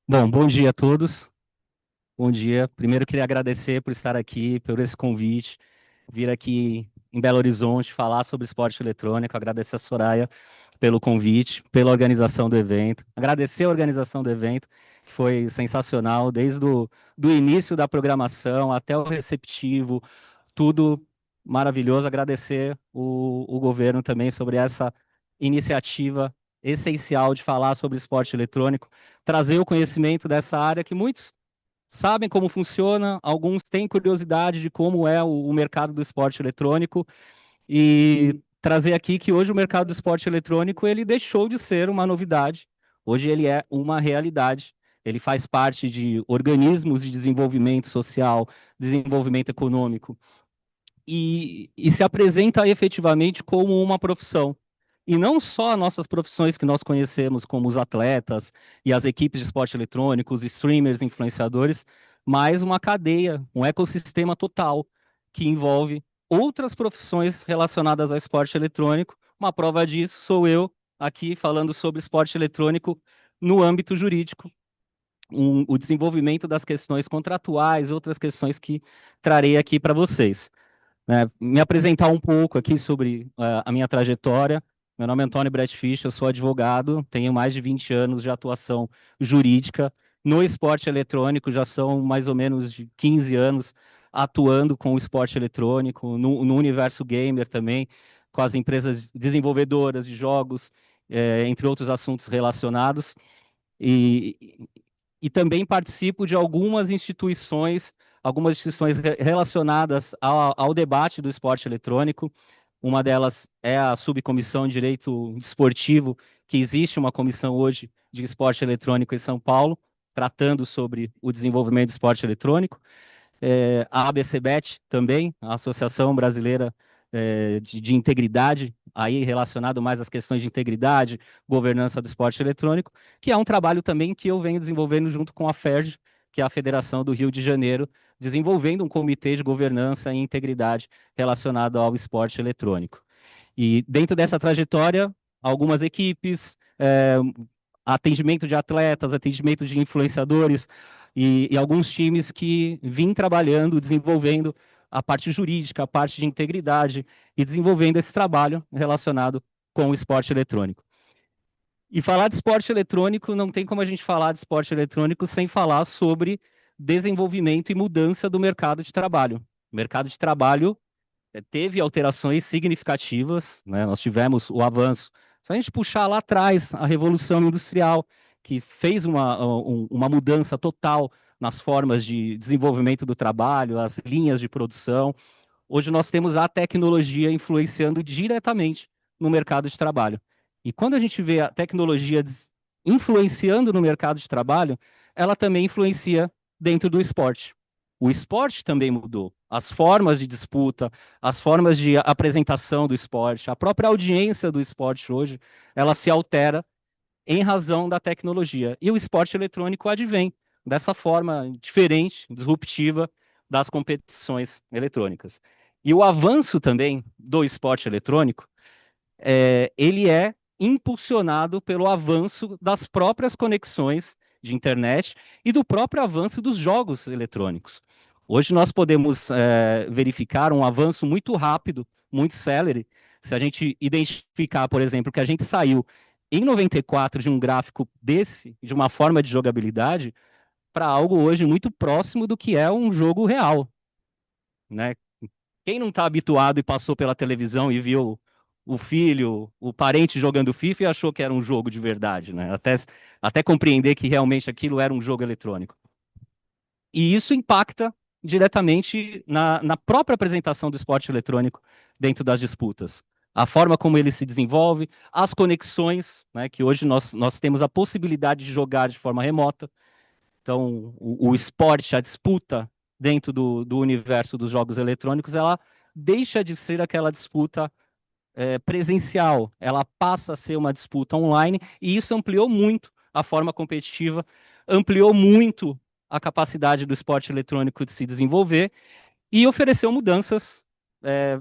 Bom, bom dia a todos. Bom dia. Primeiro, queria agradecer por estar aqui, por esse convite, vir aqui em Belo Horizonte falar sobre esporte eletrônico. Agradecer a Soraya pelo convite, pela organização do evento. Agradecer a organização do evento, que foi sensacional, desde do início da programação até o receptivo, tudo maravilhoso. Agradecer o governo também sobre essa iniciativa essencial de falar sobre esporte eletrônico, trazer o conhecimento dessa área que muitos sabem como funciona, alguns têm curiosidade de como é o mercado do esporte eletrônico e trazer aqui que hoje o mercado do esporte eletrônico ele deixou de ser uma novidade, hoje ele é uma realidade. Ele faz parte de organismos de desenvolvimento social, desenvolvimento econômico, e se apresenta efetivamente como uma profissão. E não só nossas profissões que nós conhecemos, como os atletas e as equipes de esporte eletrônico, os streamers, influenciadores, mas uma cadeia, um ecossistema total que envolve outras profissões relacionadas ao esporte eletrônico. Uma prova disso sou eu aqui falando sobre esporte eletrônico no âmbito jurídico, o desenvolvimento das questões contratuais, outras questões que trarei aqui para vocês, né? Me apresentar um pouco aqui sobre a minha trajetória. Meu nome é Antônio Brett Fischer, eu sou advogado, tenho mais de 20 anos de atuação jurídica no esporte eletrônico, já são mais ou menos de 15 anos atuando com o esporte eletrônico, no universo gamer também, com as empresas desenvolvedoras de jogos, entre outros assuntos relacionados. E, e também participo de algumas instituições relacionadas ao debate do esporte eletrônico. Uma delas é a Subcomissão de Direito Desportivo, que existe uma comissão hoje de esporte eletrônico em São Paulo, tratando sobre o desenvolvimento do esporte eletrônico. A ABCBet também, a Associação Brasileira de Integridade, aí relacionado mais às questões de integridade, governança do esporte eletrônico, que é um trabalho também que eu venho desenvolvendo junto com a FERJ, que é a Federação do Rio de Janeiro, desenvolvendo um comitê de governança e integridade relacionado ao esporte eletrônico. E dentro dessa trajetória, algumas equipes, atendimento de atletas, atendimento de influenciadores e alguns times que vêm trabalhando, desenvolvendo a parte jurídica, a parte de integridade e desenvolvendo esse trabalho relacionado com o esporte eletrônico. E falar de esporte eletrônico, não tem como a gente falar de esporte eletrônico sem falar sobre desenvolvimento e mudança do mercado de trabalho. O mercado de trabalho teve alterações significativas, né? Nós tivemos o avanço. Se a gente puxar lá atrás, a Revolução Industrial, que fez uma mudança total nas formas de desenvolvimento do trabalho, as linhas de produção. Hoje nós temos a tecnologia influenciando diretamente no mercado de trabalho. E quando a gente vê a tecnologia influenciando no mercado de trabalho, ela também influencia dentro do esporte. O esporte também mudou. As formas de disputa, as formas de apresentação do esporte, a própria audiência do esporte hoje, ela se altera em razão da tecnologia. E o esporte eletrônico advém dessa forma diferente, disruptiva das competições eletrônicas. E o avanço também do esporte eletrônico, ele é impulsionado pelo avanço das próprias conexões de internet e do próprio avanço dos jogos eletrônicos. Hoje nós podemos verificar um avanço muito rápido, muito célere, se a gente identificar, por exemplo, que a gente saiu em 94 de um gráfico desse, de uma forma de jogabilidade, para algo hoje muito próximo do que é um jogo real, né? Quem não está habituado e passou pela televisão e viu o filho, o parente jogando FIFA e achou que era um jogo de verdade, né? Até compreender que realmente aquilo era um jogo eletrônico. E isso impacta diretamente na própria apresentação do esporte eletrônico dentro das disputas. A forma como ele se desenvolve, as conexões, né, que hoje nós temos a possibilidade de jogar de forma remota. Então, o esporte, a disputa dentro do universo dos jogos eletrônicos, ela deixa de ser aquela disputa presencial, ela passa a ser uma disputa online, e isso ampliou muito a forma competitiva, ampliou muito a capacidade do esporte eletrônico de se desenvolver e ofereceu mudanças é,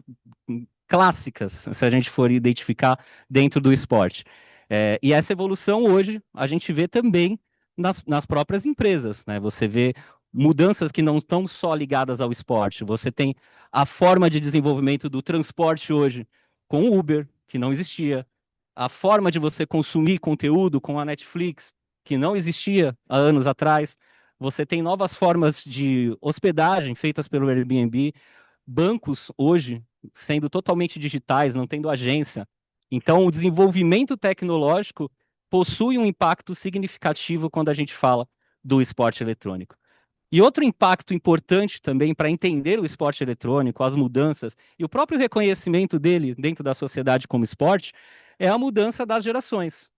clássicas, se a gente for identificar dentro do esporte. E essa evolução hoje a gente vê também nas próprias empresas, né? Você vê mudanças que não estão só ligadas ao esporte. Você tem a forma de desenvolvimento do transporte hoje com o Uber, que não existia. A forma de você consumir conteúdo com a Netflix, que não existia há anos atrás. Você tem novas formas de hospedagem feitas pelo Airbnb, bancos hoje sendo totalmente digitais, não tendo agência. Então, o desenvolvimento tecnológico possui um impacto significativo quando a gente fala do esporte eletrônico. E outro impacto importante também para entender o esporte eletrônico, as mudanças e o próprio reconhecimento dele dentro da sociedade como esporte é a mudança das gerações.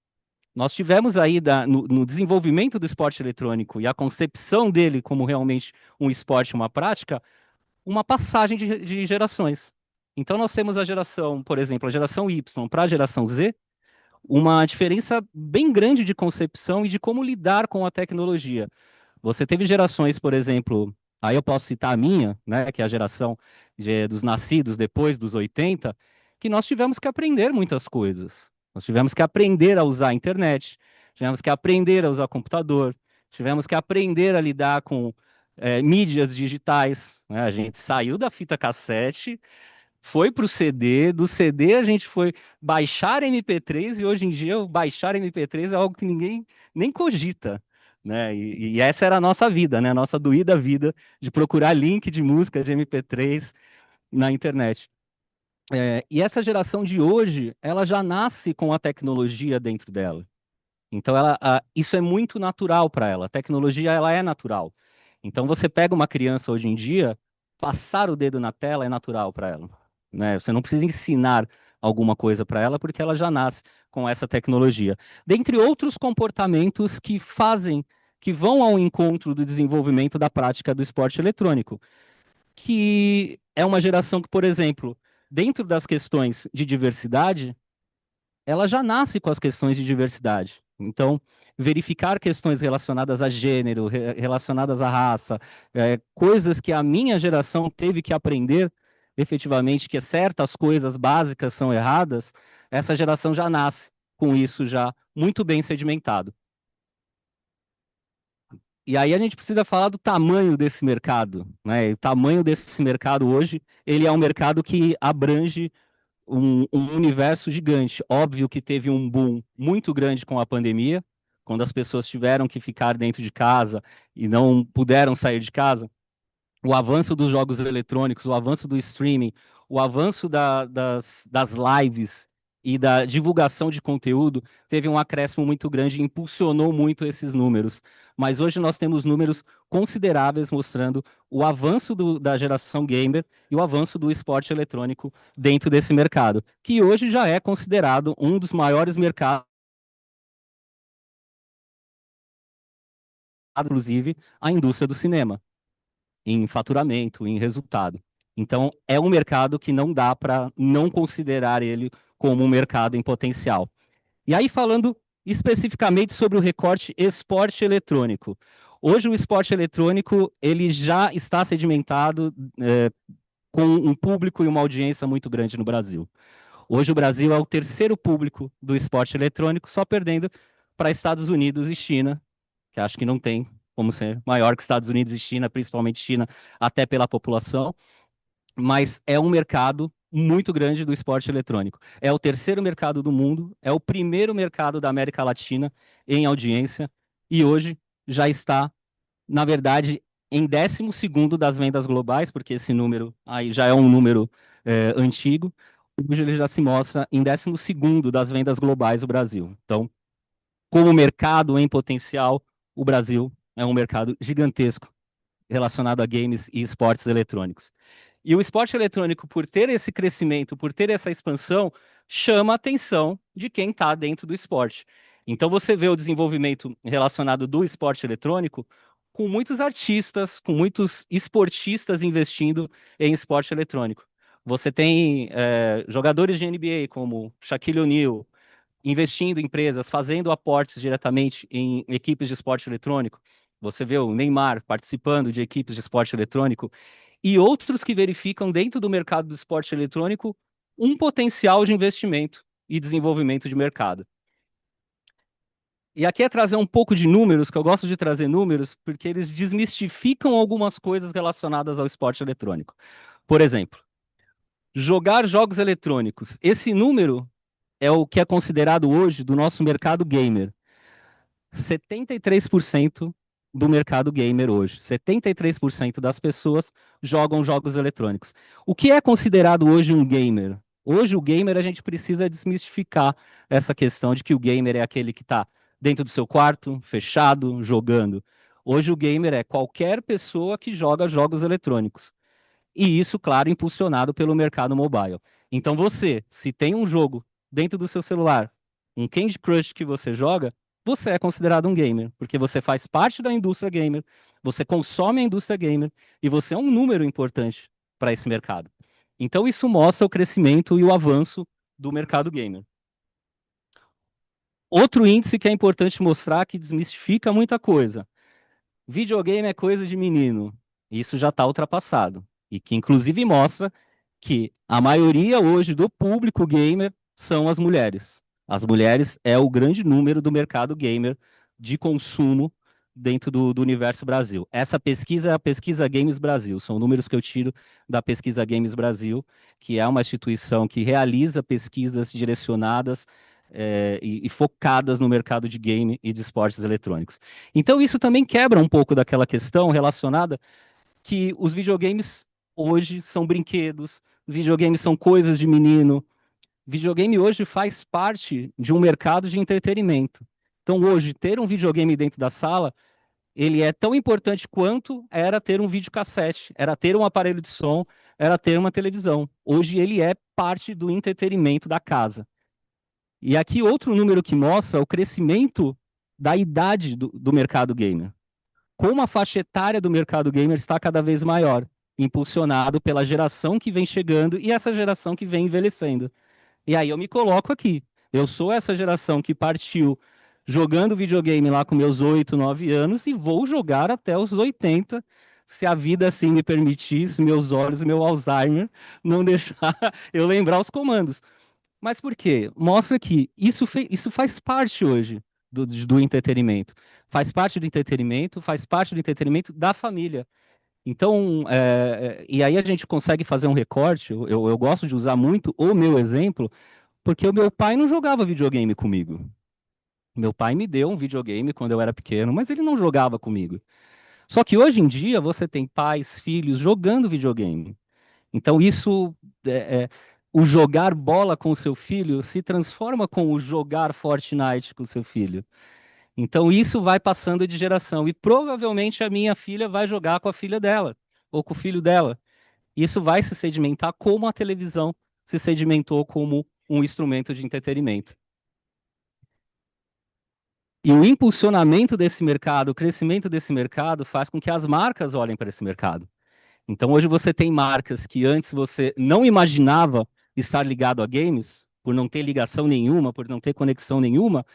Nós tivemos aí no desenvolvimento do esporte eletrônico e a concepção dele como realmente um esporte, uma prática, uma passagem de gerações. Então, nós temos a geração, por exemplo, a geração Y para a geração Z, uma diferença bem grande de concepção e de como lidar com a tecnologia. Você teve gerações, por exemplo, aí eu posso citar a minha, né, que é a geração dos nascidos depois dos 80, que nós tivemos que aprender muitas coisas. Nós tivemos que aprender a usar a internet, tivemos que aprender a usar computador, tivemos que aprender a lidar com mídias digitais, né? A gente saiu da fita cassete, foi para o CD, do CD a gente foi baixar MP3 e hoje em dia o baixar MP3 é algo que ninguém nem cogita, né? E essa era a nossa vida, né? A nossa doída vida de procurar link de música de MP3 na internet. E essa geração de hoje, ela já nasce com a tecnologia dentro dela. Então, isso é muito natural para ela. A tecnologia, ela é natural. Então, você pega uma criança hoje em dia, passar o dedo na tela é natural para ela, né? Você não precisa ensinar alguma coisa para ela, porque ela já nasce com essa tecnologia. Dentre outros comportamentos que fazem, que vão ao encontro do desenvolvimento da prática do esporte eletrônico, que é uma geração que, por exemplo, dentro das questões de diversidade, ela já nasce com as questões de diversidade. Então, verificar questões relacionadas a gênero, relacionadas à raça, coisas que a minha geração teve que aprender efetivamente, que certas coisas básicas são erradas, essa geração já nasce com isso já muito bem sedimentado. E aí a gente precisa falar do tamanho desse mercado, né? O tamanho desse mercado hoje, ele é um mercado que abrange um universo gigante. Óbvio que teve um boom muito grande com a pandemia, quando as pessoas tiveram que ficar dentro de casa e não puderam sair de casa. O avanço dos jogos eletrônicos, o avanço do streaming, o avanço das lives e da divulgação de conteúdo teve um acréscimo muito grande e impulsionou muito esses números. Mas hoje nós temos números consideráveis mostrando o avanço da geração gamer e o avanço do esporte eletrônico dentro desse mercado, que hoje já é considerado um dos maiores mercados, inclusive a indústria do cinema, em faturamento, em resultado. Então, é um mercado que não dá para não considerar ele como um mercado em potencial. E aí, falando especificamente sobre o recorte esporte eletrônico. Hoje, o esporte eletrônico ele já está sedimentado com um público e uma audiência muito grande no Brasil. Hoje, o Brasil é o terceiro público do esporte eletrônico, só perdendo para Estados Unidos e China, que acho que não tem como ser maior que Estados Unidos e China, principalmente China, até pela população, mas é um mercado muito grande do esporte eletrônico. É o terceiro mercado do mundo, é o primeiro mercado da América Latina em audiência, e hoje já está, na verdade, em 12º das vendas globais, porque esse número aí já é um número antigo, hoje ele já se mostra em 12º das vendas globais do Brasil. Então, como mercado em potencial, o Brasil é um mercado gigantesco relacionado a games e esportes eletrônicos. E o esporte eletrônico, por ter esse crescimento, por ter essa expansão, chama a atenção de quem está dentro do esporte. Então você vê o desenvolvimento relacionado do esporte eletrônico com muitos artistas, com muitos esportistas investindo em esporte eletrônico. Você tem jogadores de NBA como Shaquille O'Neal, investindo em empresas, fazendo aportes diretamente em equipes de esporte eletrônico. Você vê o Neymar participando de equipes de esporte eletrônico e outros que verificam dentro do mercado do esporte eletrônico um potencial de investimento e desenvolvimento de mercado. E aqui é trazer um pouco de números, que eu gosto de trazer números, porque eles desmistificam algumas coisas relacionadas ao esporte eletrônico. Por exemplo, jogar jogos eletrônicos. Esse número é o que é considerado hoje do nosso mercado gamer. 73% do mercado gamer hoje. 73% das pessoas jogam jogos eletrônicos. O que é considerado hoje um gamer? Hoje o gamer a gente precisa desmistificar essa questão de que o gamer é aquele que está dentro do seu quarto, fechado, jogando. Hoje o gamer é qualquer pessoa que joga jogos eletrônicos. E isso, claro, impulsionado pelo mercado mobile. Então você, se tem um jogo dentro do seu celular, um Candy Crush que você joga, você é considerado um gamer, porque você faz parte da indústria gamer, você consome a indústria gamer e você é um número importante para esse mercado. Então isso mostra o crescimento e o avanço do mercado gamer. Outro índice que é importante mostrar que desmistifica muita coisa. Videogame é coisa de menino. Isso já está ultrapassado. E que, inclusive, mostra que a maioria hoje do público gamer são as mulheres. As mulheres é o grande número do mercado gamer de consumo dentro do universo Brasil. Essa pesquisa é a Pesquisa Games Brasil. São números que eu tiro da Pesquisa Games Brasil, que é uma instituição que realiza pesquisas direcionadas e focadas no mercado de game e de esportes eletrônicos. Então, isso também quebra um pouco daquela questão relacionada que os videogames hoje são brinquedos, videogames são coisas de menino. Videogame hoje faz parte de um mercado de entretenimento. Então, hoje, ter um videogame dentro da sala, ele é tão importante quanto era ter um videocassete, era ter um aparelho de som, era ter uma televisão. Hoje, ele é parte do entretenimento da casa. E aqui outro número que mostra o crescimento da idade do mercado gamer. Como a faixa etária do mercado gamer está cada vez maior, impulsionado pela geração que vem chegando e essa geração que vem envelhecendo. E aí eu me coloco aqui. Eu sou essa geração que partiu jogando videogame lá com meus 8, 9 anos e vou jogar até os 80, se a vida assim me permitir, se meus olhos e meu Alzheimer não deixar eu lembrar os comandos. Mas por quê? Mostra que isso faz parte hoje do entretenimento. Faz parte do entretenimento, faz parte do entretenimento da família. Então, e aí a gente consegue fazer um recorte. Eu gosto de usar muito o meu exemplo, porque o meu pai não jogava videogame comigo. Meu pai me deu um videogame quando eu era pequeno, mas ele não jogava comigo. Só que hoje em dia você tem pais, filhos jogando videogame. Então, isso, o jogar bola com o seu filho se transforma com o jogar Fortnite com o seu filho. Então, isso vai passando de geração. E provavelmente a minha filha vai jogar com a filha dela, ou com o filho dela. Isso vai se sedimentar como a televisão se sedimentou como um instrumento de entretenimento. E o impulsionamento desse mercado, o crescimento desse mercado, faz com que as marcas olhem para esse mercado. Então hoje você tem marcas que antes você não imaginava estar ligado a games, por não ter ligação nenhuma, por não ter conexão nenhuma,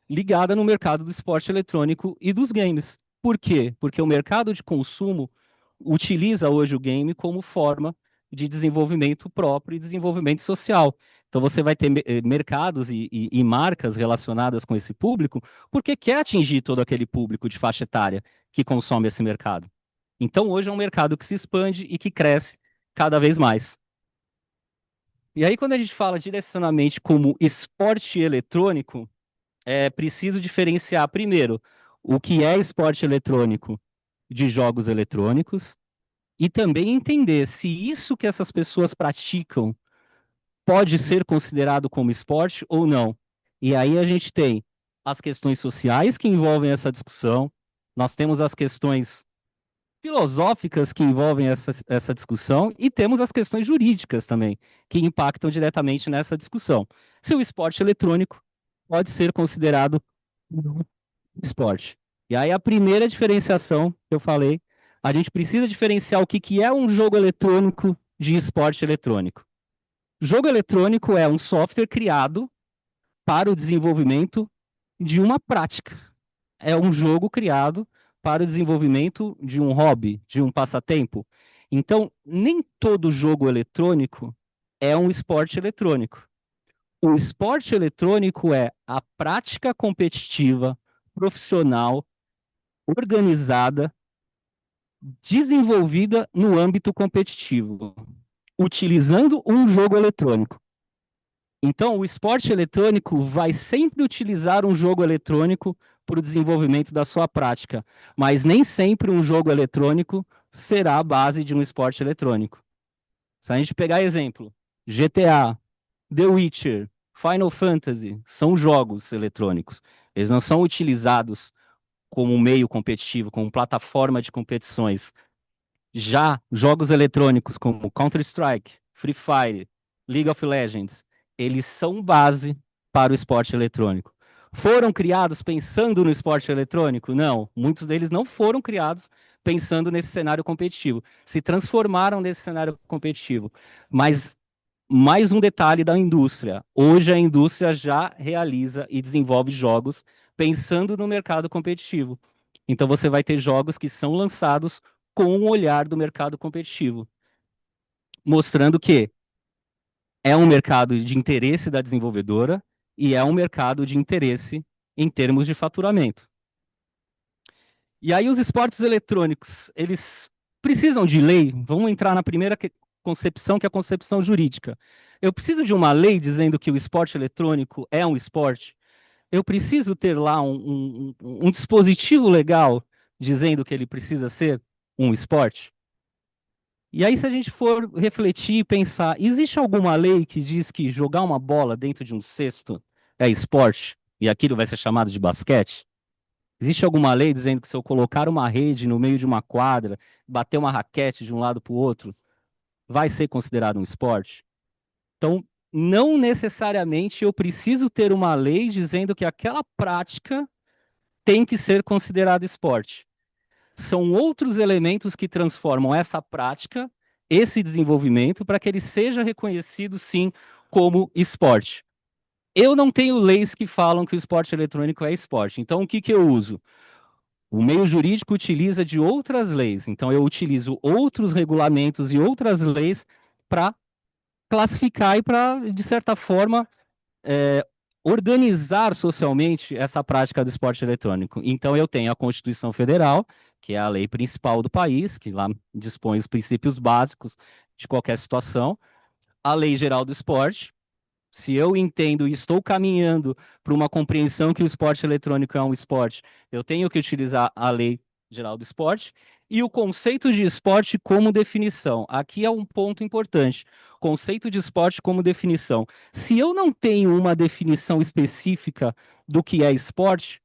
ligada no mercado do esporte eletrônico e dos games. Por quê? Porque o mercado de consumo utiliza hoje o game como forma de desenvolvimento próprio e desenvolvimento social. Então você vai ter mercados e marcas relacionadas com esse público, porque quer atingir todo aquele público de faixa etária que consome esse mercado. Então, hoje é um mercado que se expande e que cresce cada vez mais. E aí, quando a gente fala direcionamente como esporte eletrônico, é preciso diferenciar, primeiro, o que é esporte eletrônico de jogos eletrônicos e também entender se isso que essas pessoas praticam pode ser considerado como esporte ou não. E aí a gente tem as questões sociais que envolvem essa discussão, nós temos as questões filosóficas que envolvem essa discussão e temos as questões jurídicas também, que impactam diretamente nessa discussão. Se o esporte eletrônico pode ser considerado um esporte. E aí a primeira diferenciação que eu falei, a gente precisa diferenciar o que é um jogo eletrônico de esporte eletrônico. Jogo eletrônico é um software criado para o desenvolvimento de uma prática. É um jogo criado para o desenvolvimento de um hobby, de um passatempo. Então, nem todo jogo eletrônico é um esporte eletrônico. O esporte eletrônico é a prática competitiva profissional, organizada, desenvolvida no âmbito competitivo, utilizando um jogo eletrônico. Então, o esporte eletrônico vai sempre utilizar um jogo eletrônico para o desenvolvimento da sua prática, mas nem sempre um jogo eletrônico será a base de um esporte eletrônico. Se a gente pegar exemplo, GTA, The Witcher, Final Fantasy, são jogos eletrônicos. Eles não são utilizados como meio competitivo, como plataforma de competições. Já jogos eletrônicos como Counter-Strike, Free Fire, League of Legends, eles são base para o esporte eletrônico. Foram criados pensando no esporte eletrônico? Não, muitos deles não foram criados pensando nesse cenário competitivo. Se transformaram nesse cenário competitivo. Mas mais um detalhe da indústria. Hoje a indústria já realiza e desenvolve jogos pensando no mercado competitivo. Então você vai ter jogos que são lançados com um olhar do mercado competitivo, mostrando que é um mercado de interesse da desenvolvedora e é um mercado de interesse em termos de faturamento. E aí os esportes eletrônicos, eles precisam de lei? Vamos entrar na primeira concepção, que é a concepção jurídica. Eu preciso de uma lei dizendo que o esporte eletrônico é um esporte? Eu preciso ter lá um dispositivo legal dizendo que ele precisa ser um esporte? E aí, se a gente for refletir e pensar, existe alguma lei que diz que jogar uma bola dentro de um cesto é esporte e aquilo vai ser chamado de basquete? Existe alguma lei dizendo que se eu colocar uma rede no meio de uma quadra, bater uma raquete de um lado para o outro, vai ser considerado um esporte? Então, não necessariamente eu preciso ter uma lei dizendo que aquela prática tem que ser considerada esporte. São outros elementos que transformam essa prática, esse desenvolvimento, para que ele seja reconhecido, sim, como esporte. Eu não tenho leis que falam que o esporte eletrônico é esporte. Então, o que, que eu uso? O meio jurídico utiliza de outras leis. Então, eu utilizo outros regulamentos e outras leis para classificar e para, de certa forma, organizar socialmente essa prática do esporte eletrônico. Então, eu tenho a Constituição Federal, que é a lei principal do país, que lá dispõe os princípios básicos de qualquer situação, a Lei Geral do Esporte. Se eu entendo e estou caminhando para uma compreensão que o esporte eletrônico é um esporte, eu tenho que utilizar a Lei Geral do Esporte e o conceito de esporte como definição. Aqui é um ponto importante. Conceito de esporte como definição. Se eu não tenho uma definição específica do que é esporte,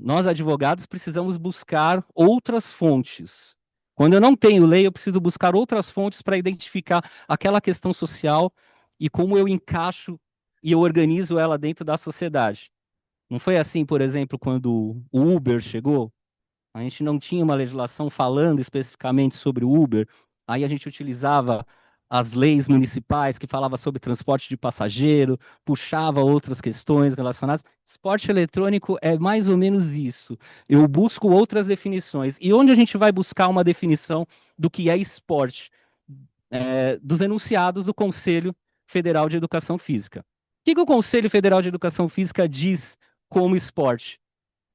nós advogados precisamos buscar outras fontes. Quando eu não tenho lei, eu preciso buscar outras fontes para identificar aquela questão social e como eu encaixo e eu organizo ela dentro da sociedade. Não foi assim, por exemplo, quando o Uber chegou? A gente não tinha uma legislação falando especificamente sobre o Uber, aí a gente utilizava as leis municipais que falavam sobre transporte de passageiro, puxava outras questões relacionadas. Esporte eletrônico é mais ou menos isso. Eu busco outras definições. E onde a gente vai buscar uma definição do que é esporte? Dos enunciados do Conselho Federal de Educação Física. O que o Conselho Federal de Educação Física diz como esporte?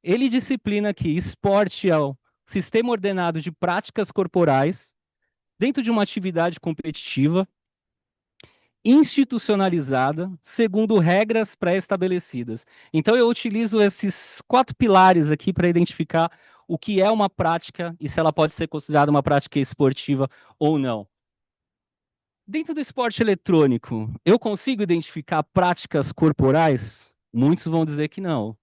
Ele disciplina que esporte é o sistema ordenado de práticas corporais dentro de uma atividade competitiva, institucionalizada, segundo regras pré-estabelecidas. Então, eu utilizo esses 4 pilares aqui para identificar o que é uma prática e se ela pode ser considerada uma prática esportiva ou não. Dentro do esporte eletrônico, eu consigo identificar práticas corporais? Muitos vão dizer que não.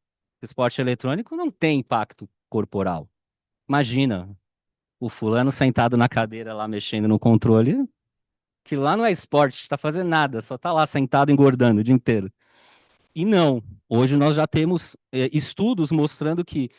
Esporte eletrônico não tem impacto corporal. Imagina, o fulano sentado na cadeira lá mexendo no controle, que lá não é esporte, está fazendo nada, só está lá sentado engordando o dia inteiro. E não, hoje nós já temos estudos mostrando que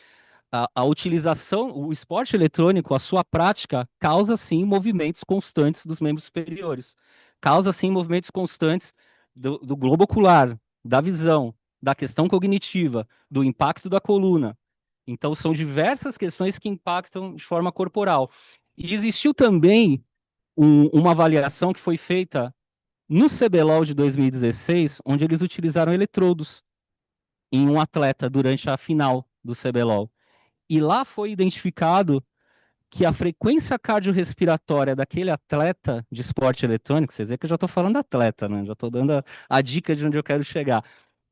a utilização, o esporte eletrônico, a sua prática, causa sim movimentos constantes dos membros superiores, causa sim movimentos constantes do globo ocular, da visão, da questão cognitiva, do impacto da coluna. Então, são diversas questões que impactam de forma corporal. E existiu também uma avaliação que foi feita no CBLOL de 2016, onde eles utilizaram eletrodos em um atleta durante a final do CBLOL. E lá foi identificado que a frequência cardiorrespiratória daquele atleta de esporte eletrônico, vocês veem que eu já estou falando atleta, né? Já estou dando a dica de onde eu quero chegar.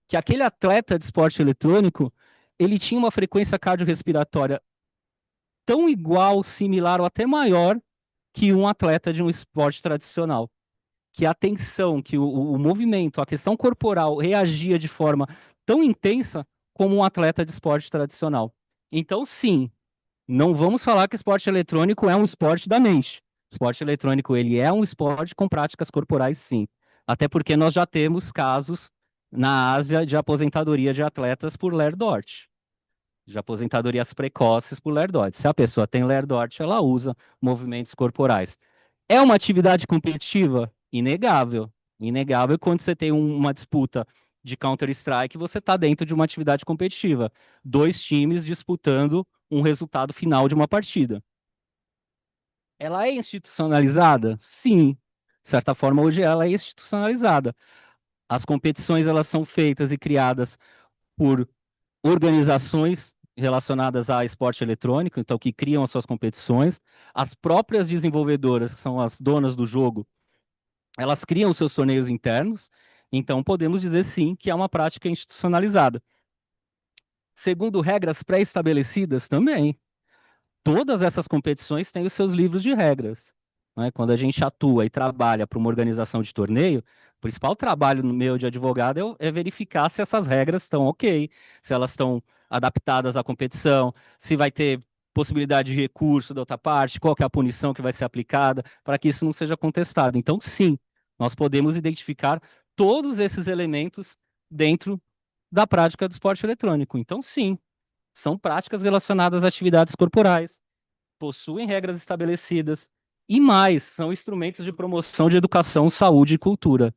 Que aquele atleta de esporte eletrônico, ele tinha uma frequência cardiorrespiratória tão igual, similar ou até maior que um atleta de um esporte tradicional. Que a tensão, que o movimento, a questão corporal reagia de forma tão intensa como um atleta de esporte tradicional. Então, sim, não vamos falar que esporte eletrônico é um esporte da mente. Esporte eletrônico, ele é um esporte com práticas corporais, sim. Até porque nós já temos casos na Ásia de aposentadoria de atletas por Ler-Dort, de aposentadorias precoces por Ler-Dort. Se a pessoa tem Ler-Dort, ela usa movimentos corporais. É uma atividade competitiva? Inegável. Inegável quando você tem uma disputa de Counter-Strike, você está dentro de uma atividade competitiva. Dois times disputando um resultado final de uma partida. Ela é institucionalizada? Sim. De certa forma, hoje ela é institucionalizada. As competições elas são feitas e criadas por organizações relacionadas a esporte eletrônico, então que criam as suas competições. As próprias desenvolvedoras, que são as donas do jogo, elas criam os seus torneios internos. Então podemos dizer sim que é uma prática institucionalizada. Segundo regras pré-estabelecidas também. Todas essas competições têm os seus livros de regras. Né? Quando a gente atua e trabalha para uma organização de torneio, o principal trabalho no meu de advogado é verificar se essas regras estão ok, se elas estão adaptadas à competição, se vai ter possibilidade de recurso da outra parte, qual que é a punição que vai ser aplicada, para que isso não seja contestado. Então, sim, nós podemos identificar todos esses elementos dentro da prática do esporte eletrônico. Então, sim, são práticas relacionadas a atividades corporais, possuem regras estabelecidas e mais, são instrumentos de promoção de educação, saúde e cultura.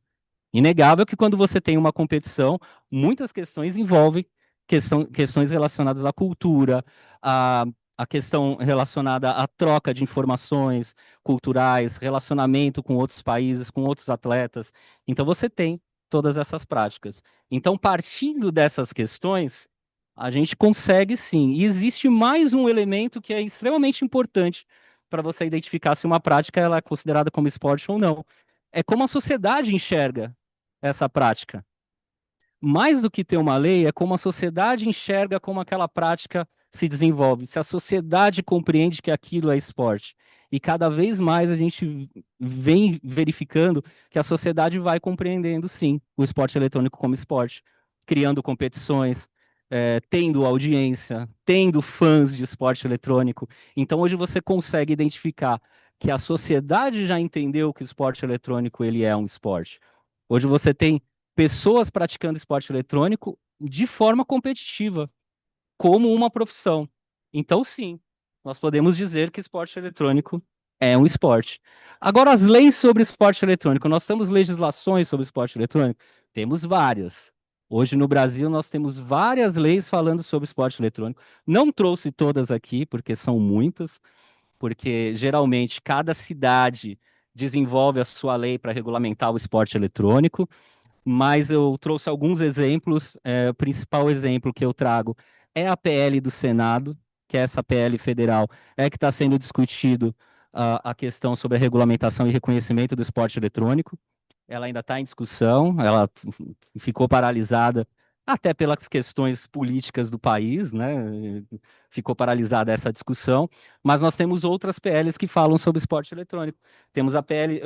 Inegável que quando você tem uma competição, muitas questões envolvem questões relacionadas à cultura, à, à questão relacionada à troca de informações culturais, relacionamento com outros países, com outros atletas. Então você tem todas essas práticas. Então, partindo dessas questões, a gente consegue sim. E existe mais um elemento que é extremamente importante para você identificar se uma prática ela é considerada como esporte ou não. É como a sociedade enxerga essa prática. Mais do que ter uma lei, é como a sociedade enxerga como aquela prática se desenvolve, se a sociedade compreende que aquilo é esporte. E cada vez mais a gente vem verificando que a sociedade vai compreendendo, sim, o esporte eletrônico como esporte, criando competições, tendo audiência, tendo fãs de esporte eletrônico. Então, hoje você consegue identificar que a sociedade já entendeu que o esporte eletrônico ele é um esporte. Hoje você tem pessoas praticando esporte eletrônico de forma competitiva, como uma profissão. Então, sim, nós podemos dizer que esporte eletrônico é um esporte. Agora, as leis sobre esporte eletrônico. Nós temos legislações sobre esporte eletrônico? Temos várias. Hoje no Brasil nós temos várias leis falando sobre esporte eletrônico. Não trouxe todas aqui, porque são muitas, porque geralmente cada cidade desenvolve a sua lei para regulamentar o esporte eletrônico, mas eu trouxe alguns exemplos. O principal exemplo que eu trago é a PL do Senado, que é essa PL federal, que está sendo discutido a questão sobre a regulamentação e reconhecimento do esporte eletrônico. Ela ainda está em discussão, ela ficou paralisada até pelas questões políticas do país, né? Ficou paralisada essa discussão, mas nós temos outras PLs que falam sobre esporte eletrônico. Temos a PL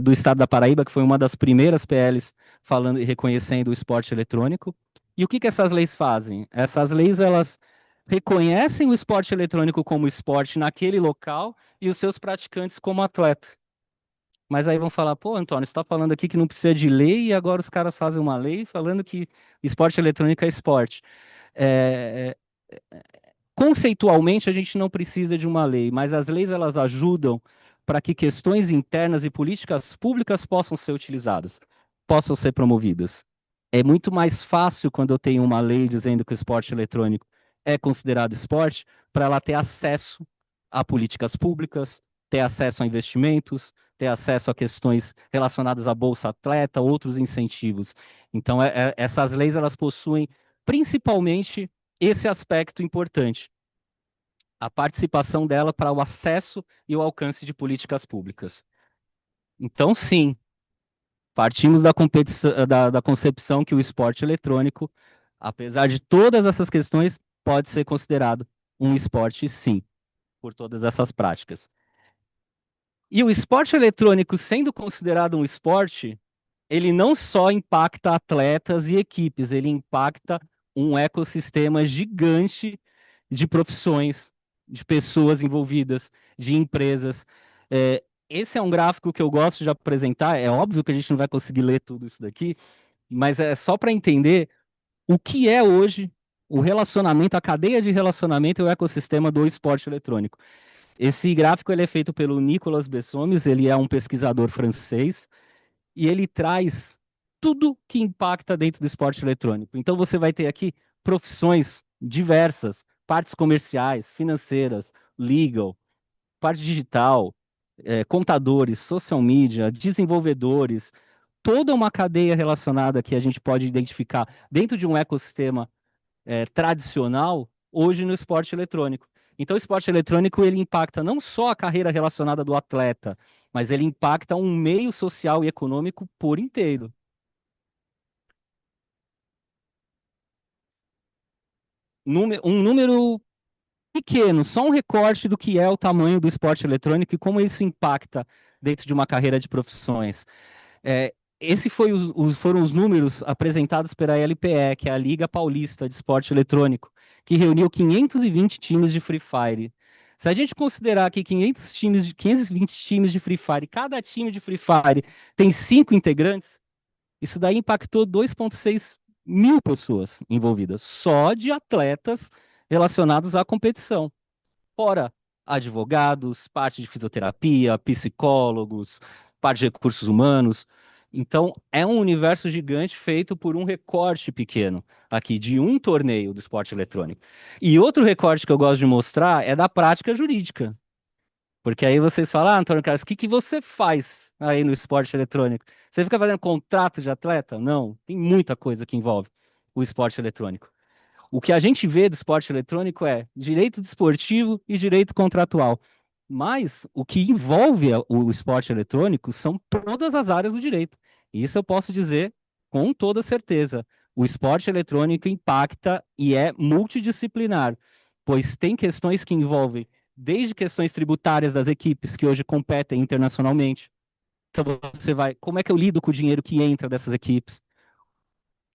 do Estado da Paraíba, que foi uma das primeiras PLs falando e reconhecendo o esporte eletrônico. E o que essas leis fazem? Essas leis, elas reconhecem o esporte eletrônico como esporte naquele local e os seus praticantes como atleta. Mas aí vão falar, pô, Antônio, você está falando aqui que não precisa de lei e agora os caras fazem uma lei falando que esporte eletrônico é esporte. É, conceitualmente, a gente não precisa de uma lei, mas as leis elas ajudam para que questões internas e políticas públicas possam ser utilizadas, possam ser promovidas. É muito mais fácil quando eu tenho uma lei dizendo que o esporte eletrônico é considerado esporte, para ela ter acesso a políticas públicas, ter acesso a investimentos, ter acesso a questões relacionadas à Bolsa Atleta, outros incentivos. Então, essas leis elas possuem principalmente esse aspecto importante, a participação dela para o acesso e o alcance de políticas públicas. Então, sim, partimos da concepção que o esporte eletrônico, apesar de todas essas questões, pode ser considerado um esporte, sim, por todas essas práticas. E o esporte eletrônico, sendo considerado um esporte, ele não só impacta atletas e equipes, ele impacta um ecossistema gigante de profissões, de pessoas envolvidas, de empresas. Esse é um gráfico que eu gosto de apresentar. É óbvio que a gente não vai conseguir ler tudo isso daqui, mas é só para entender o que é hoje o relacionamento, a cadeia de relacionamento e o ecossistema do esporte eletrônico. Esse gráfico ele é feito pelo Nicolas Bessomes, ele é um pesquisador francês, e ele traz tudo que impacta dentro do esporte eletrônico. Então você vai ter aqui profissões diversas, partes comerciais, financeiras, legal, parte digital, contadores, social media, desenvolvedores, toda uma cadeia relacionada que a gente pode identificar dentro de um ecossistema tradicional hoje no esporte eletrônico. Então, o esporte eletrônico ele impacta não só a carreira relacionada do atleta, mas ele impacta um meio social e econômico por inteiro. Um número pequeno, só um recorte do que é o tamanho do esporte eletrônico e como isso impacta dentro de uma carreira de profissões. Foram os números apresentados pela LPE, que é a Liga Paulista de Esporte Eletrônico, que reuniu 520 times de Free Fire. Se a gente considerar que 520 times de Free Fire, cada time de Free Fire tem 5 integrantes, isso daí impactou 2,6 mil pessoas envolvidas, só de atletas relacionados à competição. Fora advogados, parte de fisioterapia, psicólogos, parte de recursos humanos. Então, é um universo gigante feito por um recorte pequeno aqui de um torneio do esporte eletrônico. E outro recorte que eu gosto de mostrar é da prática jurídica. Porque aí vocês falam, Antônio Carlos, o que você faz aí no esporte eletrônico? Você fica fazendo contrato de atleta? Não, tem muita coisa que envolve o esporte eletrônico. O que a gente vê do esporte eletrônico é direito desportivo e direito contratual. Mas o que envolve o esporte eletrônico são todas as áreas do direito. Isso eu posso dizer com toda certeza. O esporte eletrônico impacta e é multidisciplinar, pois tem questões que envolvem desde questões tributárias das equipes que hoje competem internacionalmente. Então você vai, como é que eu lido com o dinheiro que entra dessas equipes?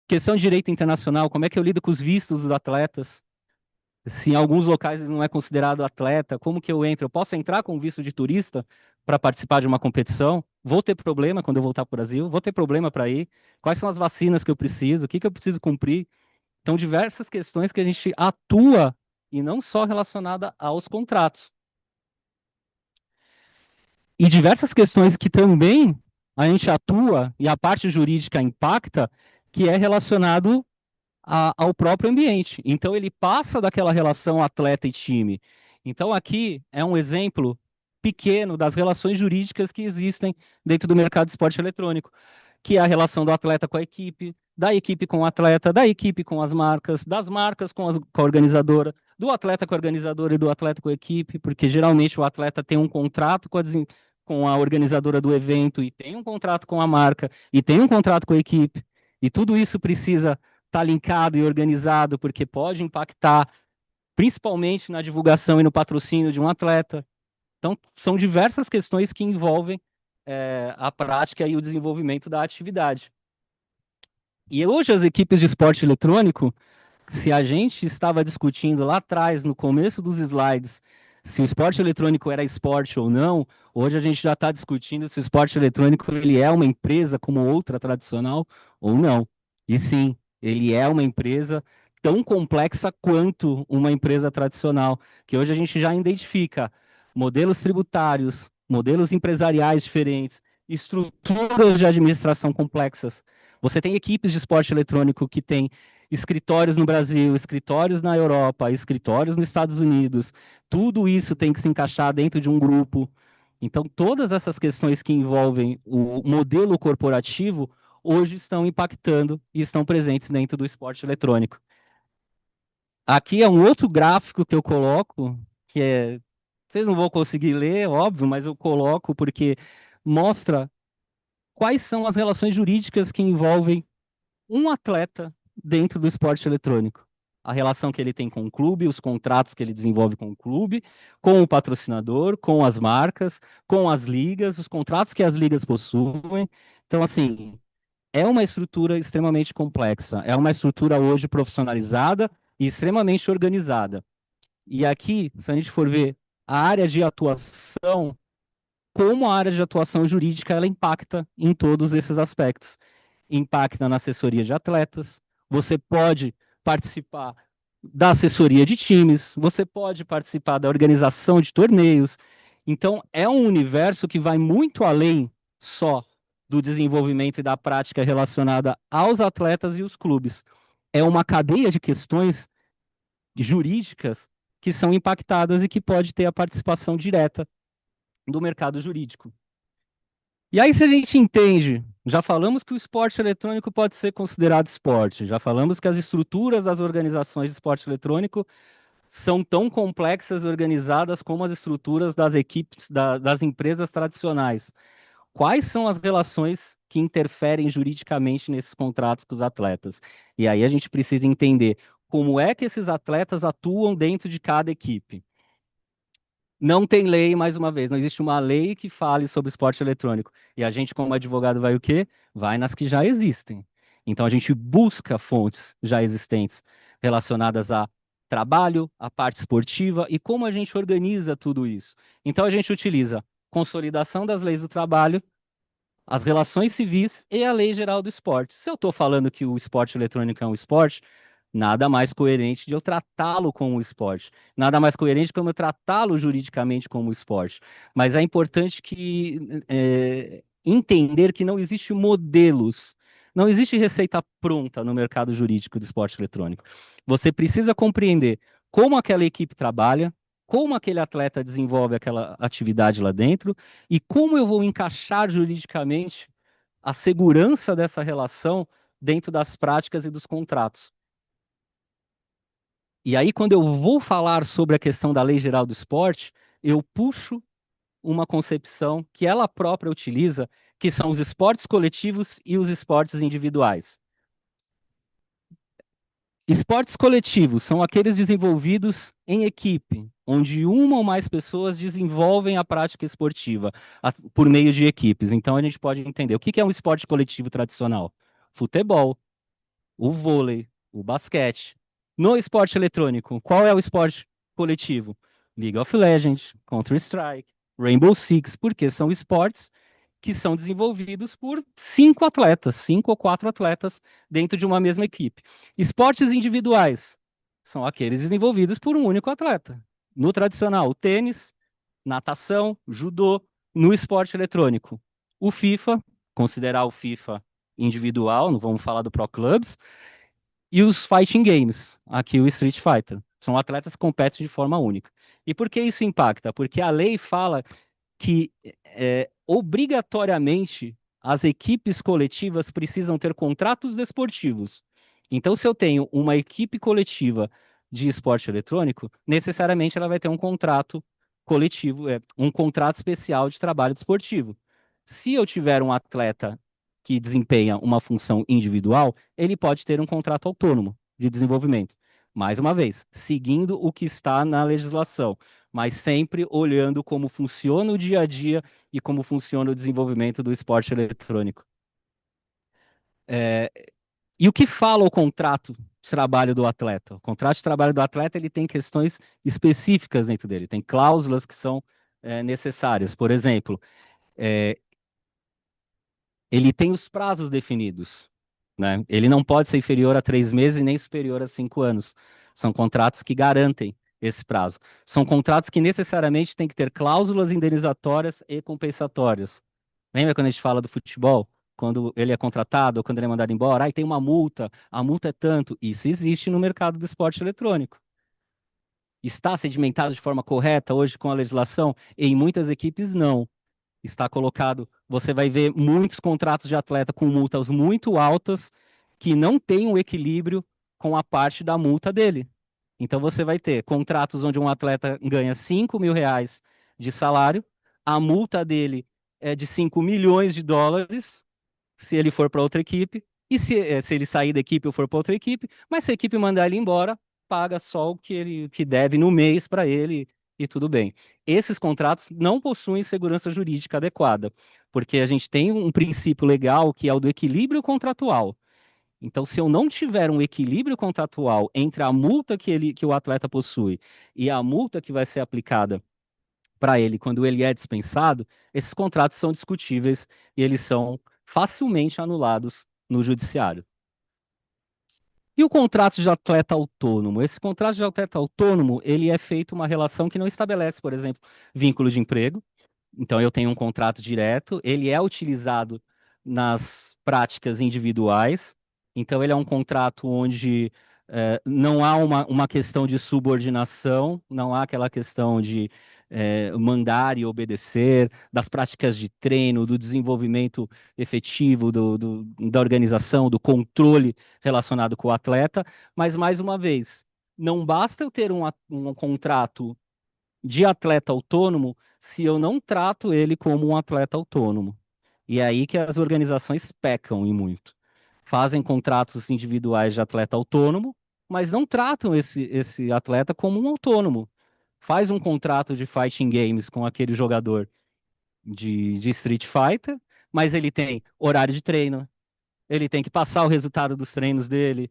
Questão de direito internacional, como é que eu lido com os vistos dos atletas? Se em alguns locais ele não é considerado atleta, como que eu entro? Eu posso entrar com visto de turista para participar de uma competição? Vou ter problema quando eu voltar para o Brasil? Vou ter problema para ir? Quais são as vacinas que eu preciso? O que que eu preciso cumprir? Então, diversas questões que a gente atua e não só relacionada aos contratos. E diversas questões que também a gente atua e a parte jurídica impacta, que é relacionado ao próprio ambiente. Então, ele passa daquela relação atleta e time. Então, aqui é um exemplo pequeno das relações jurídicas que existem dentro do mercado de esporte eletrônico, que é a relação do atleta com a equipe, da equipe com o atleta, da equipe com as marcas, das marcas com a organizadora, do atleta com a organizadora e do atleta com a equipe, porque geralmente o atleta tem um contrato com a organizadora do evento e tem um contrato com a marca e tem um contrato com a equipe, e tudo isso precisa estar linkado e organizado, porque pode impactar principalmente na divulgação e no patrocínio de um atleta. Então, são diversas questões que envolvem a prática e o desenvolvimento da atividade. E hoje as equipes de esporte eletrônico, se a gente estava discutindo lá atrás, no começo dos slides, se o esporte eletrônico era esporte ou não, hoje a gente já está discutindo se o esporte eletrônico ele é uma empresa como outra tradicional ou não. E sim, ele é uma empresa tão complexa quanto uma empresa tradicional, que hoje a gente já identifica modelos tributários, modelos empresariais diferentes, estruturas de administração complexas. Você tem equipes de esporte eletrônico que têm escritórios no Brasil, escritórios na Europa, escritórios nos Estados Unidos. Tudo isso tem que se encaixar dentro de um grupo. Então, todas essas questões que envolvem o modelo corporativo hoje estão impactando e estão presentes dentro do esporte eletrônico. Aqui é um outro gráfico que eu coloco, que é. Vocês não vão conseguir ler, óbvio, mas eu coloco porque mostra quais são as relações jurídicas que envolvem um atleta dentro do esporte eletrônico. A relação que ele tem com o clube, os contratos que ele desenvolve com o clube, com o patrocinador, com as marcas, com as ligas, os contratos que as ligas possuem. Então, assim, é uma estrutura extremamente complexa, é uma estrutura hoje profissionalizada e extremamente organizada. E aqui, se a gente for ver a área de atuação, como a área de atuação jurídica ela impacta em todos esses aspectos. Impacta na assessoria de atletas, você pode participar da assessoria de times, você pode participar da organização de torneios. Então, é um universo que vai muito além só do desenvolvimento e da prática relacionada aos atletas e os clubes. É uma cadeia de questões jurídicas que são impactadas e que pode ter a participação direta do mercado jurídico. E aí, se a gente entende, já falamos que o esporte eletrônico pode ser considerado esporte, já falamos que as estruturas das organizações de esporte eletrônico são tão complexas e organizadas como as estruturas das equipes, das empresas tradicionais. Quais são as relações que interferem juridicamente nesses contratos com os atletas? E aí a gente precisa entender como é que esses atletas atuam dentro de cada equipe. Não tem lei, mais uma vez, não existe uma lei que fale sobre esporte eletrônico. E a gente, como advogado, vai o quê? Vai nas que já existem. Então a gente busca fontes já existentes relacionadas a trabalho, a parte esportiva e como a gente organiza tudo isso. Então a gente utiliza consolidação das leis do trabalho, as relações civis e a Lei Geral do Esporte. Se eu estou falando que o esporte eletrônico é um esporte, nada mais coerente de eu tratá-lo como esporte. Nada mais coerente como eu tratá-lo juridicamente como esporte. Mas é importante entender que não existe modelos, não existe receita pronta no mercado jurídico do esporte eletrônico. Você precisa compreender como aquela equipe trabalha, como aquele atleta desenvolve aquela atividade lá dentro e como eu vou encaixar juridicamente a segurança dessa relação dentro das práticas e dos contratos. E aí, quando eu vou falar sobre a questão da Lei Geral do Esporte, eu puxo uma concepção que ela própria utiliza, que são os esportes coletivos e os esportes individuais. Esportes coletivos são aqueles desenvolvidos em equipe, onde uma ou mais pessoas desenvolvem a prática esportiva por meio de equipes. Então a gente pode entender o que é um esporte coletivo tradicional: futebol, o vôlei, o basquete. No esporte eletrônico, qual é o esporte coletivo? League of Legends, Counter-Strike, Rainbow Six, porque são esportes que são desenvolvidos por 5 atletas, 5 ou 4 atletas dentro de uma mesma equipe. Esportes individuais são aqueles desenvolvidos por um único atleta. No tradicional, o tênis, natação, judô. No esporte eletrônico, o FIFA, considerar o FIFA individual, não vamos falar do Pro Clubs, e os fighting games, aqui o Street Fighter. São atletas que competem de forma única. E por que isso impacta? Porque a lei fala que obrigatoriamente as equipes coletivas precisam ter contratos desportivos. Então, se eu tenho uma equipe coletiva de esporte eletrônico, necessariamente ela vai ter um contrato coletivo, um contrato especial de trabalho desportivo. Se eu tiver um atleta que desempenha uma função individual, ele pode ter um contrato autônomo de desenvolvimento. Mais uma vez, seguindo o que está na legislação, mas sempre olhando como funciona o dia a dia e como funciona o desenvolvimento do esporte eletrônico. É, e o que fala o contrato de trabalho do atleta? O contrato de trabalho do atleta ele tem questões específicas dentro dele, tem cláusulas que são necessárias. Por exemplo, é, ele tem os prazos definidos, né? Ele não pode ser inferior a 3 meses nem superior a 5 anos. São contratos que garantem esse prazo. São contratos que necessariamente têm que ter cláusulas indenizatórias e compensatórias. Lembra quando a gente fala do futebol? Quando ele é contratado ou quando ele é mandado embora, aí tem uma multa, a multa é tanto. Isso existe no mercado do esporte eletrônico. Está sedimentado de forma correta hoje com a legislação? Em muitas equipes, não. Está colocado, você vai ver muitos contratos de atleta com multas muito altas que não têm um equilíbrio com a parte da multa dele. Então você vai ter contratos onde um atleta ganha R$ 5.000 de salário, a multa dele é de US$ 5 milhões se ele for para outra equipe, e se ele sair da equipe ou for para outra equipe, mas se a equipe mandar ele embora, paga só o que ele que deve no mês para ele e tudo bem. Esses contratos não possuem segurança jurídica adequada, porque a gente tem um princípio legal que é o do equilíbrio contratual. Então, se eu não tiver um equilíbrio contratual entre a multa que o atleta possui e a multa que vai ser aplicada para ele quando ele é dispensado, esses contratos são discutíveis e eles são facilmente anulados no judiciário. E o contrato de atleta autônomo? Esse contrato de atleta autônomo, ele é feito uma relação que não estabelece, por exemplo, vínculo de emprego. Então, eu tenho um contrato direto, ele é utilizado nas práticas individuais. Então, ele é um contrato onde não há uma questão de subordinação, não há aquela questão de mandar e obedecer, das práticas de treino, do desenvolvimento efetivo, da organização, do controle relacionado com o atleta. Mas, mais uma vez, não basta eu ter um contrato de atleta autônomo se eu não trato ele como um atleta autônomo. E é aí que as organizações pecam e muito. Fazem contratos individuais de atleta autônomo, mas não tratam esse atleta como um autônomo. Faz um contrato de fighting games com aquele jogador de Street Fighter, mas ele tem horário de treino, ele tem que passar o resultado dos treinos dele,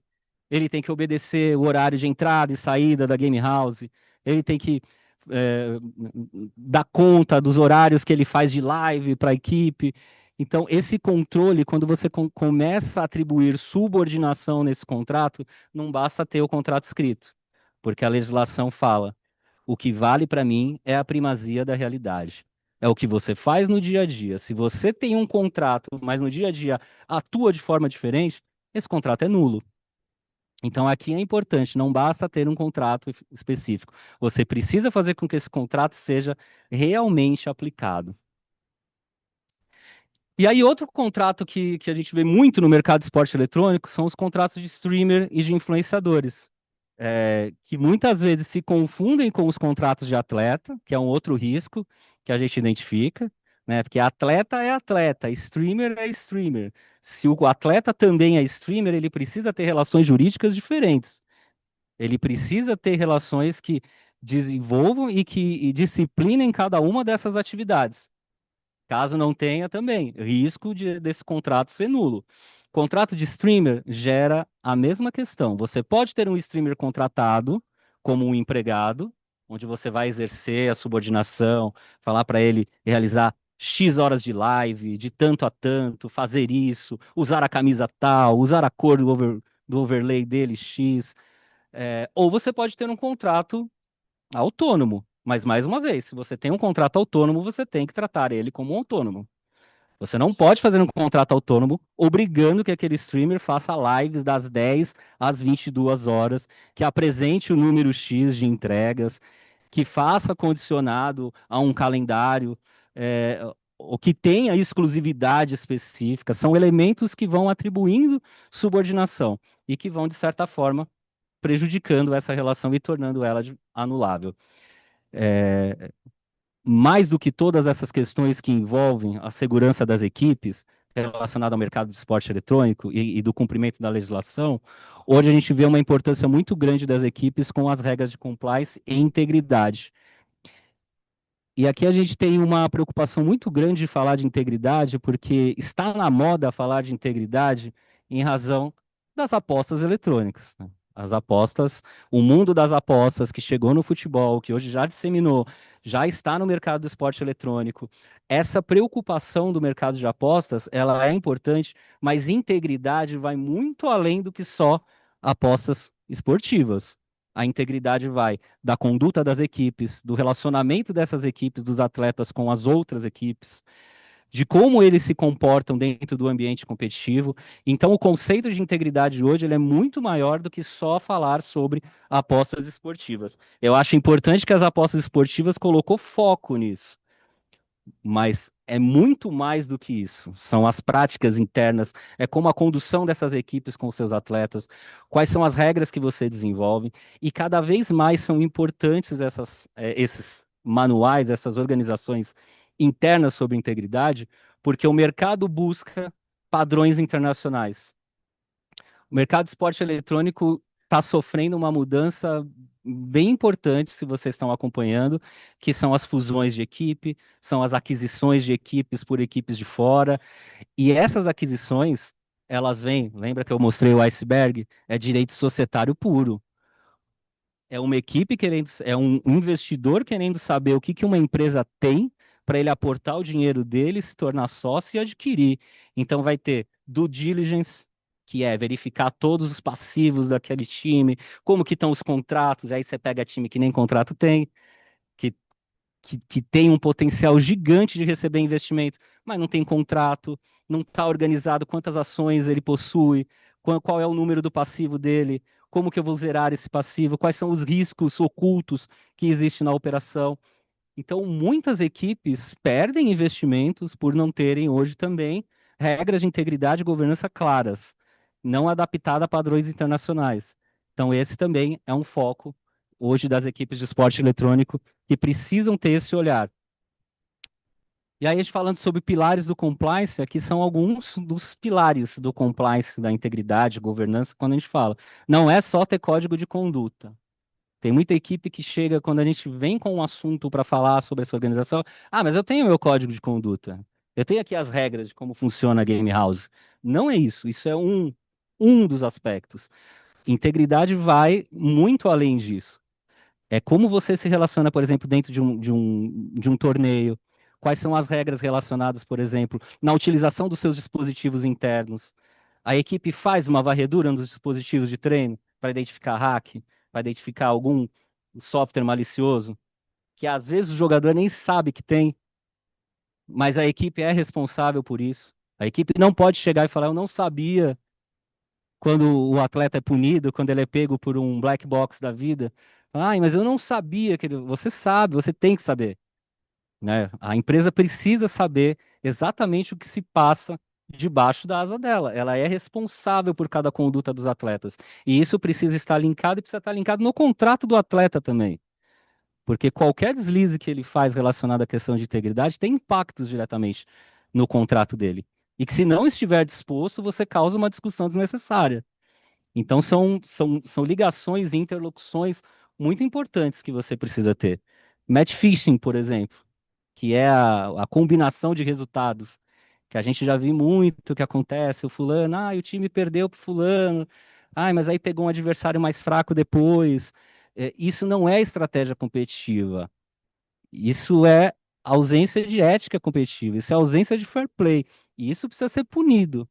ele tem que obedecer o horário de entrada e saída da game house, ele tem que é, dar conta dos horários que ele faz de live para a equipe. Então, esse controle, quando você começa a atribuir subordinação nesse contrato, não basta ter o contrato escrito, porque a legislação fala: o que vale para mim é a primazia da realidade. É o que você faz no dia a dia. Se você tem um contrato, mas no dia a dia atua de forma diferente, esse contrato é nulo. Então, aqui é importante, não basta ter um contrato específico. Você precisa fazer com que esse contrato seja realmente aplicado. E aí, outro contrato que a gente vê muito no mercado de esporte eletrônico são os contratos de streamer e de influenciadores, que muitas vezes se confundem com os contratos de atleta, que é um outro risco que a gente identifica, né? Porque atleta é atleta, streamer é streamer. Se o atleta também é streamer, ele precisa ter relações jurídicas diferentes. Ele precisa ter relações que desenvolvam e disciplinem cada uma dessas atividades. Caso não tenha, também, risco desse contrato ser nulo. Contrato de streamer gera a mesma questão. Você pode ter um streamer contratado como um empregado, onde você vai exercer a subordinação, falar para ele realizar X horas de live, de tanto a tanto, fazer isso, usar a camisa tal, usar a cor do overlay dele X. Ou você pode ter um contrato autônomo. Mas, mais uma vez, se você tem um contrato autônomo, você tem que tratar ele como um autônomo. Você não pode fazer um contrato autônomo obrigando que aquele streamer faça lives das 10 às 22 horas, que apresente o número X de entregas, que faça condicionado a um calendário, ou que tenha exclusividade específica. São elementos que vão atribuindo subordinação e que vão, de certa forma, prejudicando essa relação e tornando ela anulável. Mais do que todas essas questões que envolvem a segurança das equipes relacionada ao mercado de esporte eletrônico e do cumprimento da legislação, hoje a gente vê uma importância muito grande das equipes com as regras de compliance e integridade. E aqui a gente tem uma preocupação muito grande de falar de integridade, porque está na moda falar de integridade em razão das apostas eletrônicas, né? As apostas, o mundo das apostas que chegou no futebol, que hoje já disseminou, já está no mercado do esporte eletrônico. Essa preocupação do mercado de apostas, ela é importante, mas integridade vai muito além do que só apostas esportivas. A integridade vai da conduta das equipes, do relacionamento dessas equipes, dos atletas com as outras equipes, de como eles se comportam dentro do ambiente competitivo. Então, o conceito de integridade hoje ele é muito maior do que só falar sobre apostas esportivas. Eu acho importante que as apostas esportivas colocou foco nisso, mas é muito mais do que isso. São as práticas internas, é como a condução dessas equipes com os seus atletas, quais são as regras que você desenvolve, e cada vez mais são importantes esses manuais, essas organizações internas sobre integridade, porque o mercado busca padrões internacionais. O mercado de esporte eletrônico está sofrendo uma mudança bem importante, se vocês estão acompanhando, que são as fusões de equipe, são as aquisições de equipes por equipes de fora, e essas aquisições, elas vêm, lembra que eu mostrei o iceberg? É direito societário puro. É uma equipe querendo, é um investidor querendo saber o que que uma empresa tem para ele aportar o dinheiro dele, se tornar sócio e adquirir. Então vai ter due diligence, que é verificar todos os passivos daquele time, como que estão os contratos, aí você pega time que nem contrato tem, que que tem um potencial gigante de receber investimento, mas não tem contrato, não está organizado quantas ações ele possui, qual é o número do passivo dele, como que eu vou zerar esse passivo, quais são os riscos ocultos que existem na operação. Então, muitas equipes perdem investimentos por não terem hoje também regras de integridade e governança claras, não adaptadas a padrões internacionais. Então, esse também é um foco hoje das equipes de esporte eletrônico que precisam ter esse olhar. E aí, a gente falando sobre pilares do compliance, aqui são alguns dos pilares do compliance, da integridade, governança, quando a gente fala. Não é só ter código de conduta. Tem muita equipe que chega, quando a gente vem com um assunto para falar sobre essa organização, mas eu tenho meu código de conduta. Eu tenho aqui as regras de como funciona a Game House. Não é isso, isso é um dos aspectos. Integridade vai muito além disso. É como você se relaciona, por exemplo, dentro de um torneio. Quais são as regras relacionadas, por exemplo, na utilização dos seus dispositivos internos? A equipe faz uma varredura nos dispositivos de treino para identificar hack, para identificar algum software malicioso, que às vezes o jogador nem sabe que tem, mas a equipe é responsável por isso. A equipe não pode chegar e falar, eu não sabia quando o atleta é punido, quando ele é pego por um black box da vida. Ai, mas eu não sabia que ele... Você sabe, você tem que saber, né? A empresa precisa saber exatamente o que se passa debaixo da asa dela. Ela é responsável por cada conduta dos atletas. E isso precisa estar linkado e precisa estar linkado no contrato do atleta também. Porque qualquer deslize que ele faz relacionado à questão de integridade tem impactos diretamente no contrato dele. E que se não estiver disposto, você causa uma discussão desnecessária. Então, são ligações e interlocuções muito importantes que você precisa ter. Match fixing, por exemplo, que é a combinação de resultados, que a gente já viu muito que acontece, o fulano, o time perdeu para o fulano, mas aí pegou um adversário mais fraco depois. Isso não é estratégia competitiva, isso é ausência de ética competitiva, isso é ausência de fair play, e isso precisa ser punido.